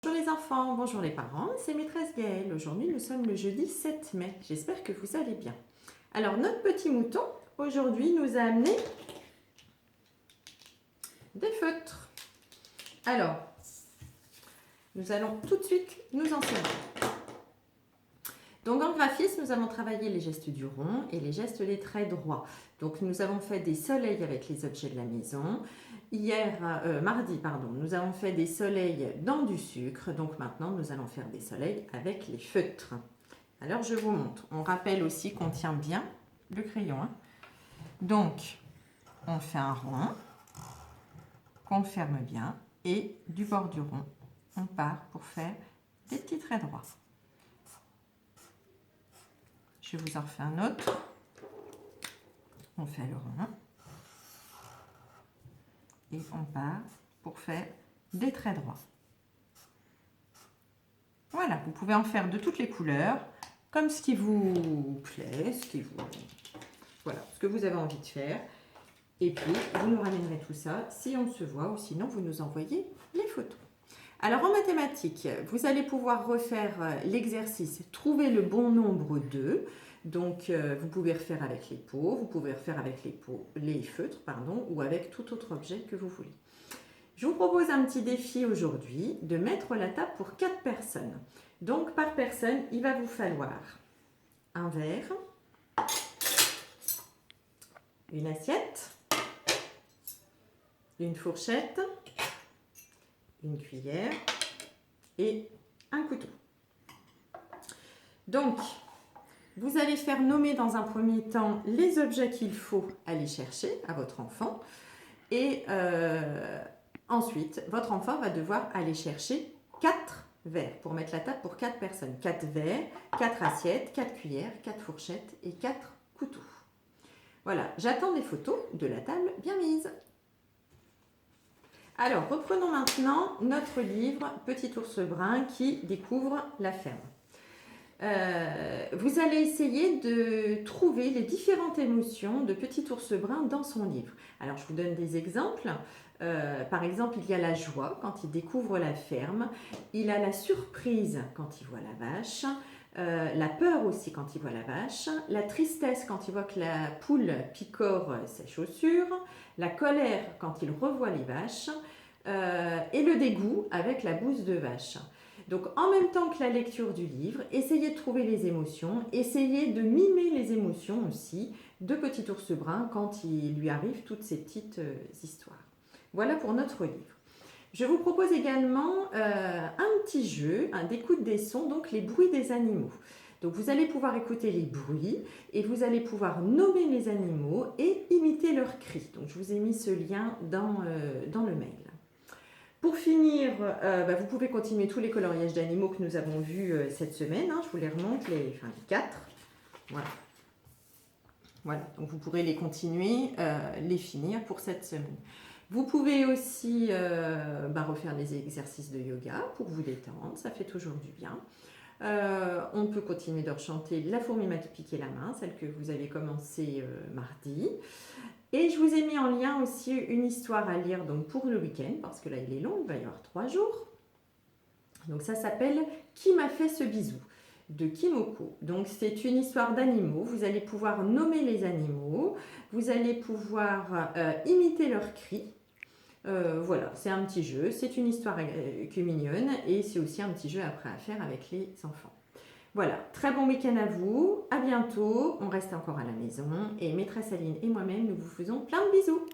Bonjour les enfants, bonjour les parents, c'est maîtresse Gaëlle. Aujourd'hui nous sommes le jeudi 7 mai, j'espère que vous allez bien. Alors notre petit mouton aujourd'hui nous a amené des feutres. Alors nous allons tout de suite nous en servir. Donc en graphisme nous avons travaillé les gestes du rond et les gestes des traits droits. Donc nous avons fait des soleils avec les objets de la maison. Mardi, nous avons fait des soleils dans du sucre. Donc maintenant, nous allons faire des soleils avec les feutres. Alors, je vous montre. On rappelle aussi qu'on tient bien le crayon. Donc, on fait un rond qu'on ferme bien. Et du bord du rond, on part pour faire des petits traits droits. Je vous en refais un autre. On fait le rond. Et on part pour faire des traits droits. Voilà, vous pouvez en faire de toutes les couleurs, comme ce qui vous plaît, voilà, ce que vous avez envie de faire. Et puis, vous nous ramènerez tout ça si on se voit ou sinon vous nous envoyez les photos. Alors en mathématiques, vous allez pouvoir refaire l'exercice « Trouver le bon nombre de ». Donc, vous pouvez refaire avec les pots, vous pouvez refaire avec les feutres, ou avec tout autre objet que vous voulez. Je vous propose un petit défi aujourd'hui de mettre la table pour 4 personnes. Donc, par personne, il va vous falloir un verre, une assiette, une fourchette, une cuillère et un couteau. Donc, vous allez faire nommer dans un premier temps les objets qu'il faut aller chercher à votre enfant. Et ensuite, votre enfant va devoir aller chercher 4 verres pour mettre la table pour 4 personnes. 4 verres, 4 assiettes, 4 cuillères, 4 fourchettes et 4 couteaux. Voilà, j'attends des photos de la table bien mise. Alors, reprenons maintenant notre livre « Petit ours brun qui découvre la ferme ». Vous allez essayer de trouver les différentes émotions de Petit ours brun dans son livre. Alors, je vous donne des exemples. Par exemple, il y a la joie quand il découvre la ferme. Il a la surprise quand il voit la vache. La peur aussi quand il voit la vache. La tristesse quand il voit que la poule picore ses chaussures. La colère quand il revoit les vaches. Et le dégoût avec la bouse de vache. Donc, en même temps que la lecture du livre, essayez de trouver les émotions, essayez de mimer les émotions aussi de Petit ours brun quand il lui arrive toutes ces petites histoires. Voilà pour notre livre. Je vous propose également un petit jeu, d'écoute des sons, donc les bruits des animaux. Donc, vous allez pouvoir écouter les bruits et vous allez pouvoir nommer les animaux et imiter leurs cris. Donc, je vous ai mis ce lien dans le mail. Pour finir, vous pouvez continuer tous les coloriages d'animaux que nous avons vus cette semaine. Je vous les remonte, les 4. Voilà, donc vous pourrez les continuer, les finir pour cette semaine. Vous pouvez aussi refaire les exercices de yoga pour vous détendre, ça fait toujours du bien. On peut continuer de rechanter La fourmi m'a piqué la main, celle que vous avez commencé mardi. Et je vous ai mis en lien aussi une histoire à lire donc pour le week-end, parce que là il est long, il va y avoir 3 jours. Donc ça s'appelle « Qui m'a fait ce bisou ?» de Kimoko. Donc c'est une histoire d'animaux, vous allez pouvoir nommer les animaux, vous allez pouvoir imiter leurs cris. Voilà, c'est un petit jeu, c'est une histoire qui est mignonne et c'est aussi un petit jeu après à faire avec les enfants. Voilà, très bon week-end à vous, à bientôt, on reste encore à la maison et maîtresse Aline et moi-même, nous vous faisons plein de bisous.